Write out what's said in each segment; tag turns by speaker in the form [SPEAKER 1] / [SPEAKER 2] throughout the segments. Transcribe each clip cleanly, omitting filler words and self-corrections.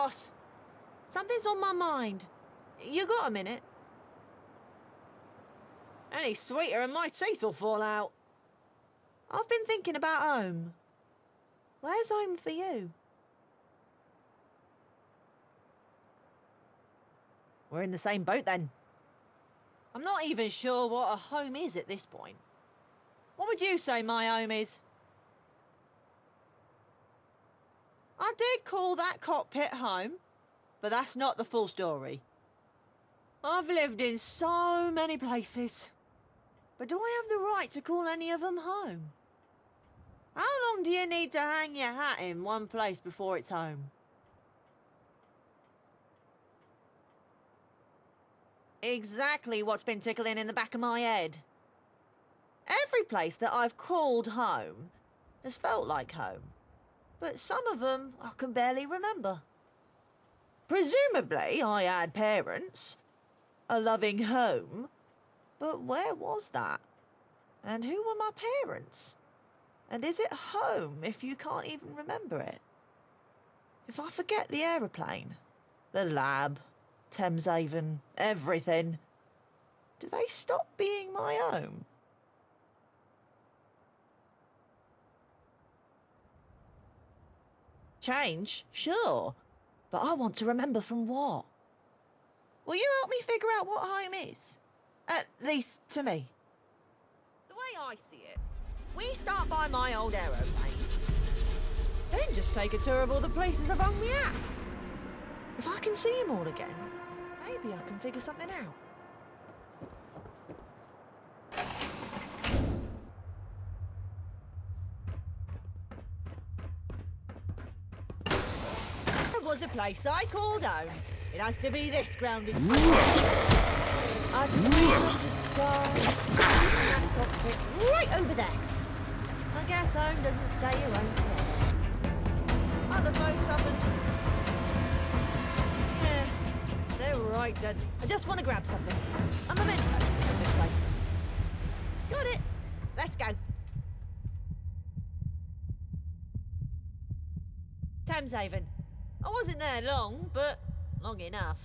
[SPEAKER 1] boss. Something's on my mind. You got a minute? Any sweeter and my teeth will fall out. I've been thinking about home. Where's home for you? We're in the same boat then. I'm not even sure what a home is at this point. What would you say my home is? I did call that cockpit home, but that's not the full story. I've lived in so many places, but do I have the right to call any of them home? How long do you need to hang your hat in one place before it's home? Exactly what's been tickling in the back of my head. Every place that I've called home has felt like home, but some of them I can barely remember. Presumably I had parents, a loving home, but where was that? And who were my parents? And is it home if you can't even remember it? If I forget the aeroplane, the lab, THEMESHAVEN, everything, do they stop being my home? Change, sure, but I want to remember from what? Will you help me figure out what home is? At least to me. The way I see it, we start by my old aeroplane, then just take a tour of all the places I've hung me at. If I can see them all again, maybe I can figure something out. There was a place I called home. It has to be this grounded spot. I can the sky, and cockpit right over there. I guess home doesn't stay around forever. Other folks up and... yeah, they're right, Dad. I just want to grab something. A memento from this place. Got it. Let's go. THEMESHAVEN. I wasn't there long, but long enough.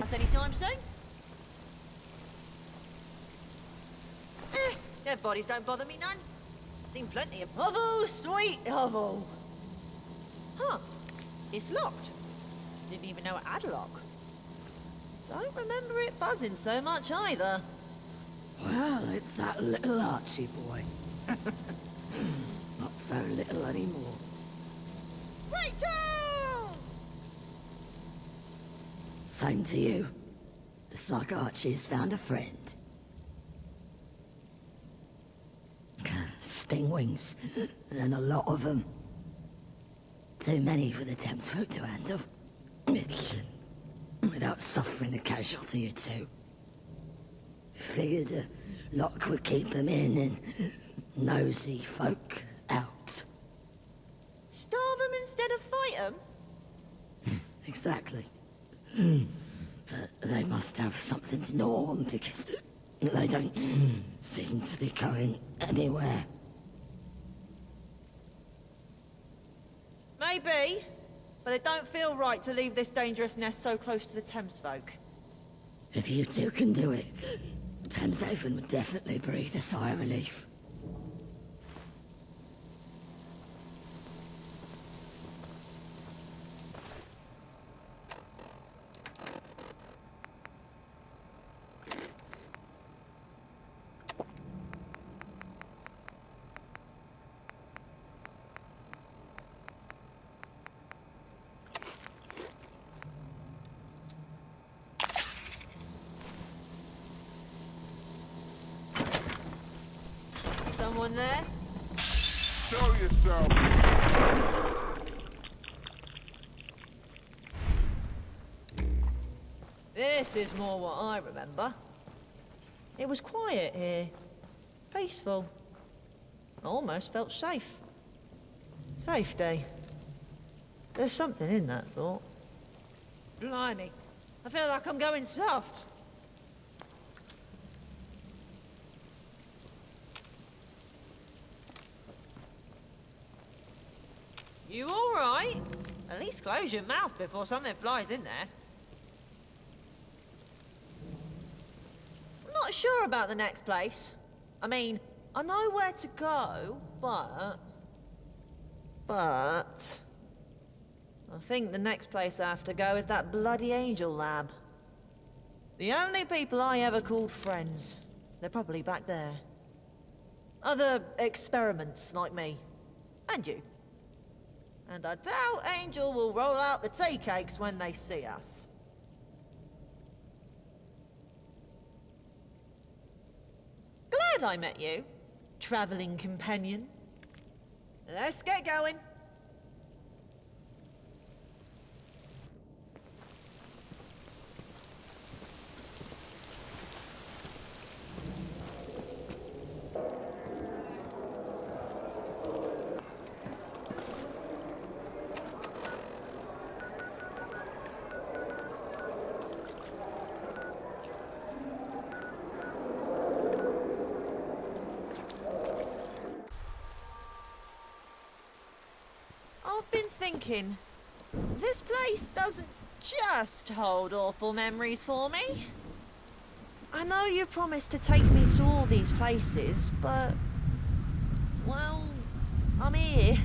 [SPEAKER 1] Us anytime soon? Dead bodies don't bother me none. Seen plenty of... Hovel, sweet hovel. Huh, it's locked. Didn't even know it had a lock. Don't remember it buzzing so much either.
[SPEAKER 2] Well, it's that little Archie boy. Not so little anymore.
[SPEAKER 1] Rachel!
[SPEAKER 2] Same to you. It's like Archie's found a friend. Stingwings, and a lot of them. Too many for the Thames folk to handle. Without suffering a casualty or two. Figured a lock would keep them in and nosy folk out.
[SPEAKER 1] Starve them instead of fight them?
[SPEAKER 2] Exactly. But they must have something to gnaw on because they don't seem to be going anywhere.
[SPEAKER 1] Maybe, but it don't feel right to leave this dangerous nest so close to the Thames folk.
[SPEAKER 2] If you two can do it, THEMESHAVEN would definitely breathe a sigh of relief.
[SPEAKER 1] Someone there?
[SPEAKER 3] Show yourself.
[SPEAKER 1] This is more what I remember. It was quiet here. Peaceful. I almost felt safe. Safety. There's something in that thought. Blimey. I feel like I'm going soft. You all right? At least close your mouth before something flies in there. I'm not sure about the next place. I mean, I know where to go, but I think the next place I have to go is that bloody angel lab. The only people I ever called friends. They're probably back there. Other experiments like me. And you. And I doubt Angel will roll out the tea cakes when they see us. Glad I met you, traveling companion. Let's get going. I've been thinking, this place doesn't just hold awful memories for me. I know you promised to take me to all these places, but, well, I'm here.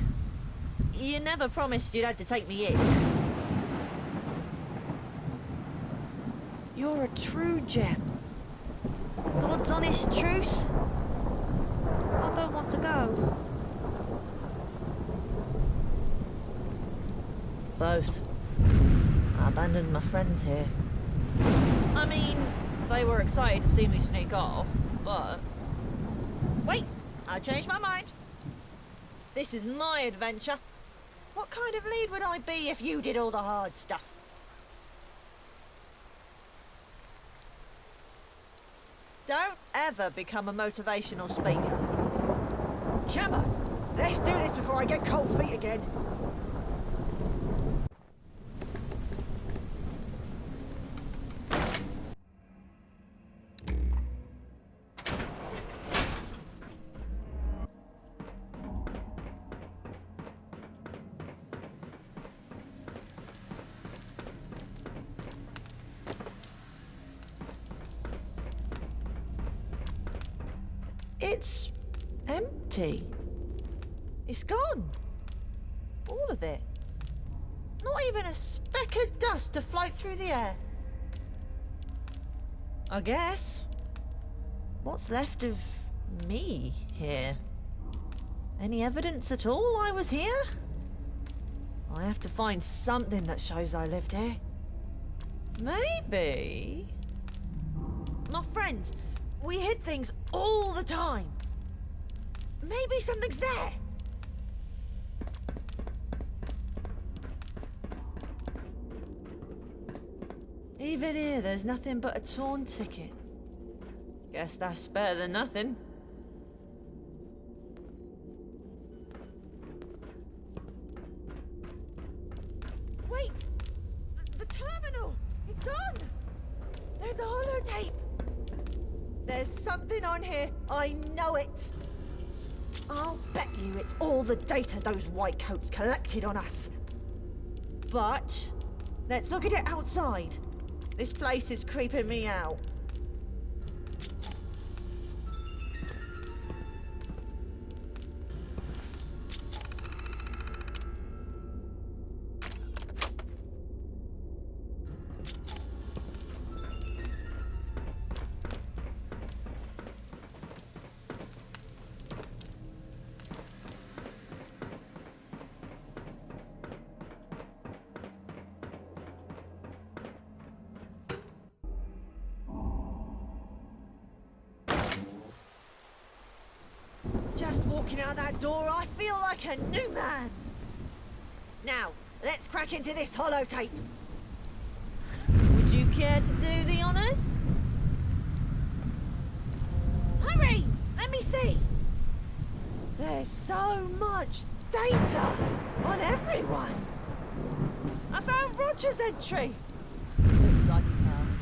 [SPEAKER 1] You never promised you'd had to take me in. You're a true gem. God's honest truth. I don't want to go. Both. I abandoned my friends here. I mean, they were excited to see me sneak off, but... Wait! I changed my mind. This is my adventure. What kind of lead would I be if you did all the hard stuff? Don't ever become a motivational speaker. Come on, let's do this before I get cold feet again. It's empty. It's gone. All of it. Not even a speck of dust to float through the air. I guess. What's left of me here? Any evidence at all I was here? I have to find something that shows I lived here. Maybe... My friends, we hid things all the time. Maybe something's there. Even here, there's nothing but a torn ticket. Guess that's better than nothing. Wait! The terminal! It's on! There's a holotape! There's something on here. I know it. I'll bet you it's all the data those white coats collected on us. But let's look at it outside. This place is creeping me out. Just walking out that door, I feel like a new man. Now, let's crack into this holotape. Would you care to do the honours? Hurry! Let me see! There's so much data on everyone. I found Roger's entry. Looks like he passed.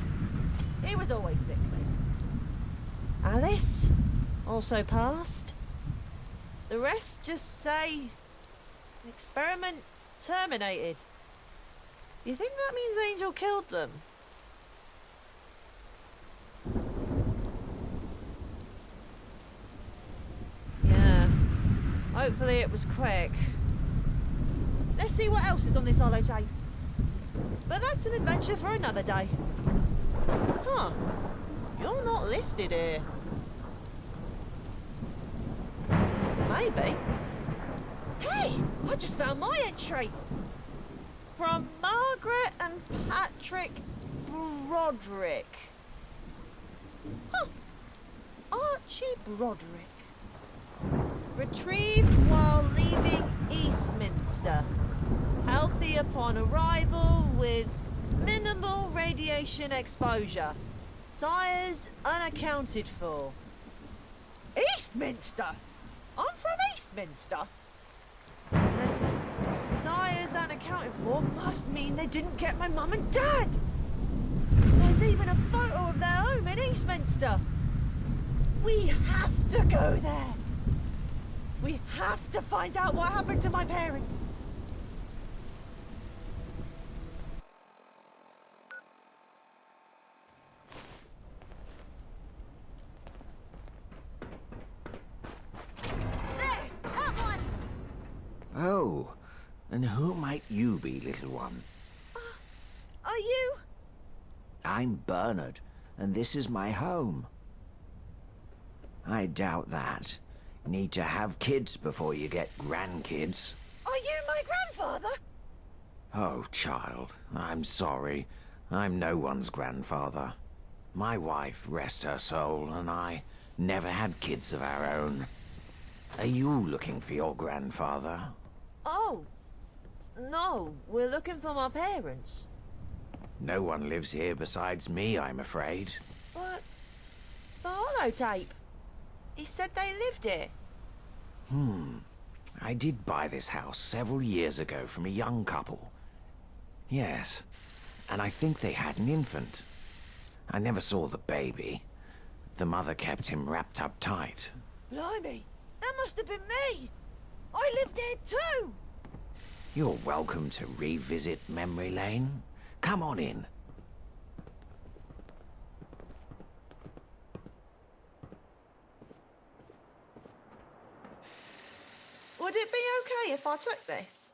[SPEAKER 1] He was always sickly. Alice also passed. The rest just say experiment terminated. Do you think that means Angel killed them? Yeah. Hopefully it was quick. Let's see what else is on this holotape. But that's an adventure for another day. Huh. You're not listed here. Maybe. Hey! I just found my entry! From Margaret and Patrick Broderick. Huh. Archie Broderick. Retrieved while leaving Eastminster. Healthy upon arrival with minimal radiation exposure. Sires unaccounted for. Eastminster? I'm from Eastminster. And sires unaccounted for must mean they didn't get my mum and dad. There's even a photo of their home in Eastminster. We have to go there. We have to find out what happened to my parents. There! That one!
[SPEAKER 3] Oh, and who might you be, little one?
[SPEAKER 1] Are you?
[SPEAKER 3] I'm Bernard, and this is my home. I doubt that. Need to have kids before you get grandkids.
[SPEAKER 1] Are you my grandfather?
[SPEAKER 3] Oh, child, I'm sorry. I'm no one's grandfather. My wife, rest her soul, and I never had kids of our own. Are you looking for your grandfather?
[SPEAKER 1] Oh. No, we're looking for my parents.
[SPEAKER 3] No one lives here besides me, I'm afraid.
[SPEAKER 1] But the holotape. He said they lived here.
[SPEAKER 3] I did buy this house several years ago from a young couple. Yes, and I think they had an infant. I never saw the baby. The mother kept him wrapped up tight.
[SPEAKER 1] Blimey, that must have been me. I lived here too.
[SPEAKER 3] You're welcome to revisit memory lane. Come on in.
[SPEAKER 1] Would it be okay if I took this?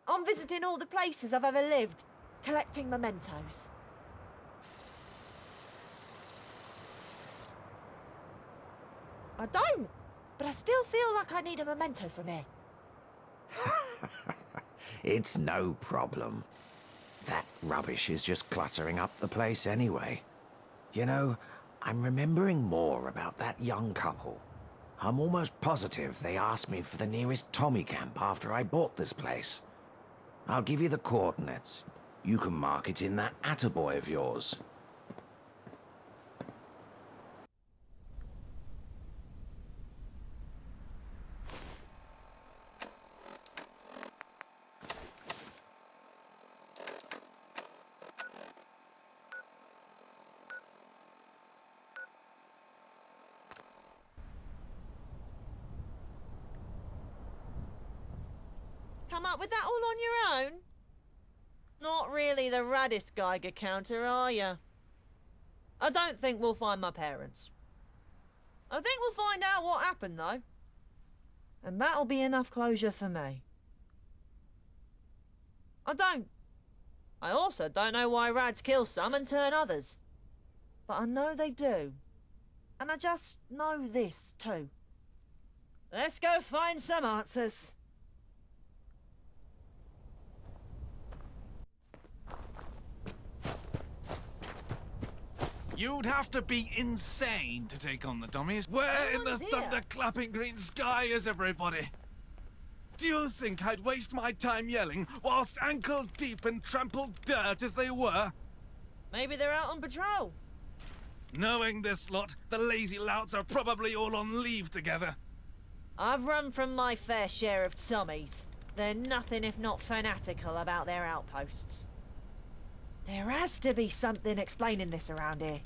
[SPEAKER 1] I'm visiting all the places I've ever lived, collecting mementos. I don't, but I still feel like I need a memento from here.
[SPEAKER 3] It's no problem. That rubbish is just cluttering up the place anyway. You know, I'm remembering more about that young couple. I'm almost positive they asked me for the nearest Tommy camp after I bought this place. I'll give you the coordinates. You can mark it in that attaboy of yours.
[SPEAKER 1] Come up with that all on your own? Not really the raddest Geiger counter, are you? I don't think we'll find my parents. I think we'll find out what happened, though. And that'll be enough closure for me. I also don't know why rads kill some and turn others. But I know they do. And I just know this, too. Let's go find some answers.
[SPEAKER 4] You'd have to be insane to take on the dummies. Where in the
[SPEAKER 1] one's here.
[SPEAKER 4] thunder-clapping green sky is everybody? Do you think I'd waste my time yelling whilst ankle-deep in trampled dirt as they were?
[SPEAKER 1] Maybe they're out on patrol.
[SPEAKER 4] Knowing this lot, the lazy louts are probably all on leave together.
[SPEAKER 1] I've run from my fair share of Tommies. They're nothing if not fanatical about their outposts. There has to be something explaining this around here.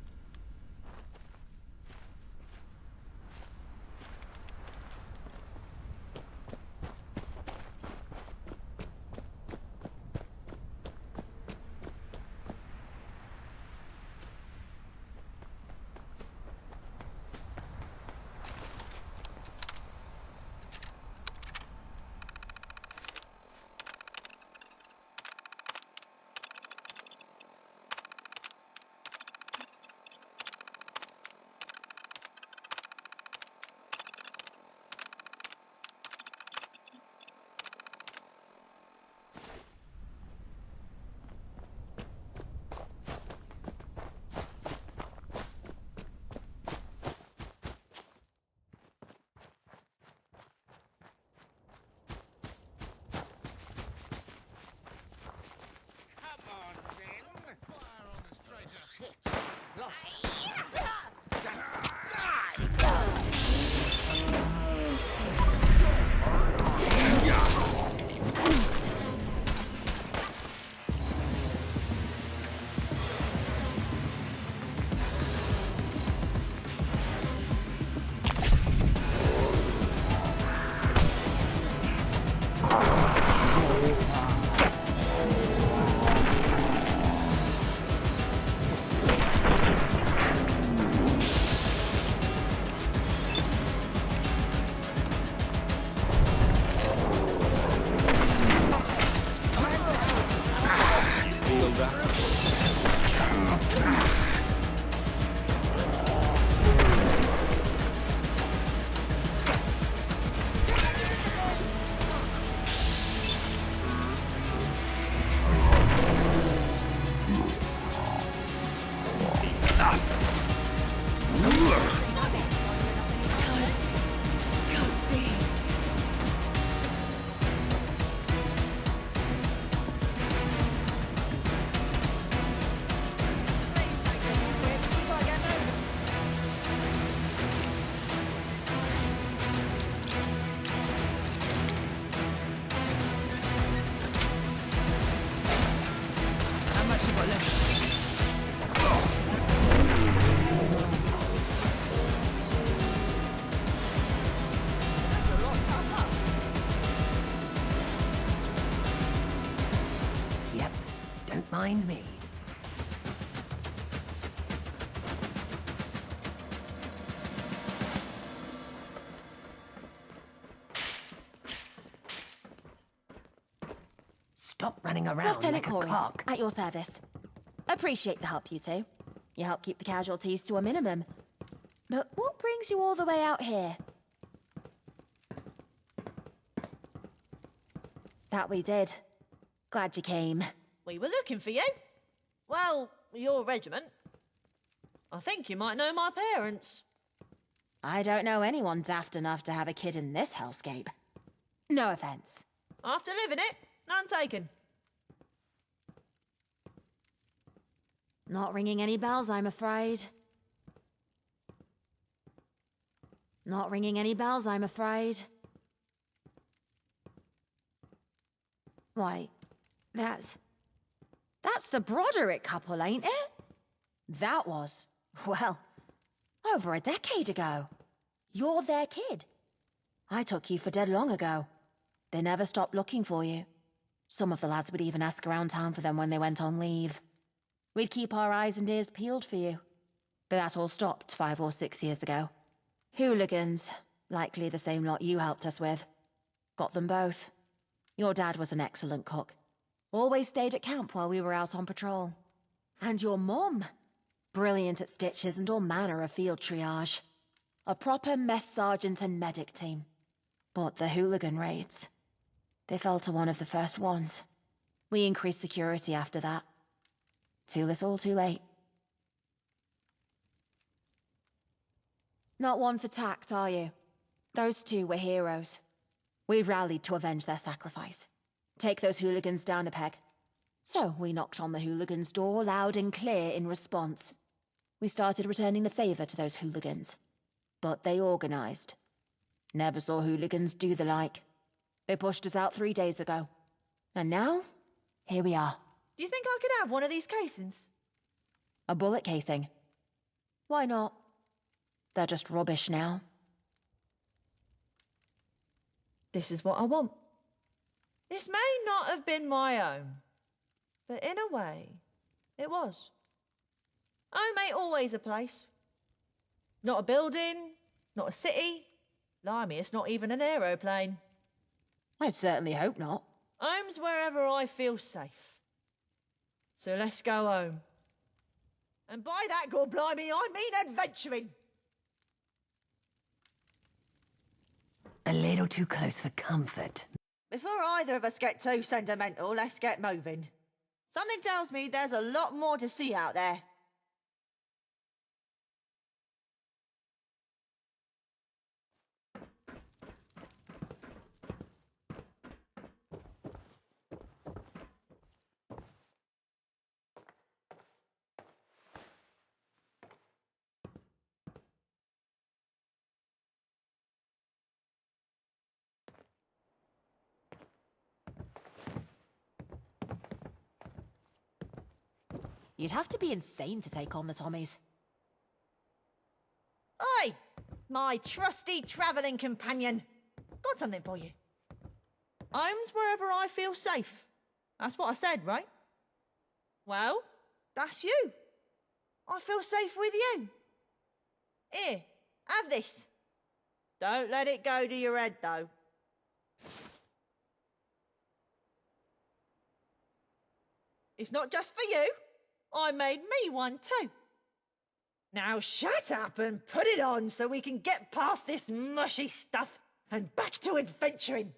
[SPEAKER 5] Mind me. Stop running around
[SPEAKER 6] Lieutenant
[SPEAKER 5] like a
[SPEAKER 6] Corey,
[SPEAKER 5] cock.
[SPEAKER 6] at your service. Appreciate the help, you two. You help keep the casualties to a minimum. But what brings you all the way out here? That we did. Glad you came.
[SPEAKER 1] We were looking for you. Well, your regiment. I think you might know my parents.
[SPEAKER 6] I don't know anyone daft enough to have a kid in this hellscape. No offense.
[SPEAKER 1] After living it, none taken.
[SPEAKER 6] Not ringing any bells, I'm afraid. Not ringing any bells, I'm afraid. Why, that's the Broderick couple, ain't it? That was, well, over a decade ago. You're their kid. I took you for dead long ago. They never stopped looking for you. Some of the lads would even ask around town for them when they went on leave. We'd keep our eyes and ears peeled for you. But that all stopped 5 or 6 years ago. Hooligans, likely the same lot you helped us with. Got them both. Your dad was an excellent cook. Always stayed at camp while we were out on patrol. And your mum, brilliant at stitches and all manner of field triage. A proper mess sergeant and medic team. But the hooligan raids, they fell to one of the first ones. We increased security after that. Too little, too late. Not one for tact, are you? Those two were heroes. We rallied to avenge their sacrifice. Take those hooligans down a peg. So we knocked on the hooligans' door loud and clear in response. We started returning the favour to those hooligans. But they organised. Never saw hooligans do the like. They pushed us out 3 days ago. And now, here we are.
[SPEAKER 1] Do you think I could have one of these casings?
[SPEAKER 6] A bullet casing. Why not? They're just rubbish now.
[SPEAKER 1] This is what I want. This may not have been my own, but in a way, it was. Home ain't always a place. Not a building, not a city. Blimey, it's not even an aeroplane.
[SPEAKER 6] I'd certainly hope not.
[SPEAKER 1] Home's wherever I feel safe. So let's go home. And by that, God blimey, I mean adventuring.
[SPEAKER 5] A little too close for comfort.
[SPEAKER 1] Before either of us get too sentimental, let's get moving. Something tells me there's a lot more to see out there.
[SPEAKER 6] You'd have to be insane to take on the Tommies.
[SPEAKER 1] Oi, my trusty travelling companion. Got something for you. Home's wherever I feel safe. That's what I said, right? Well, that's you. I feel safe with you. Here, have this. Don't let it go to your head, though. It's not just for you. I made me one too. Now shut up and put it on so we can get past this mushy stuff and back to adventuring.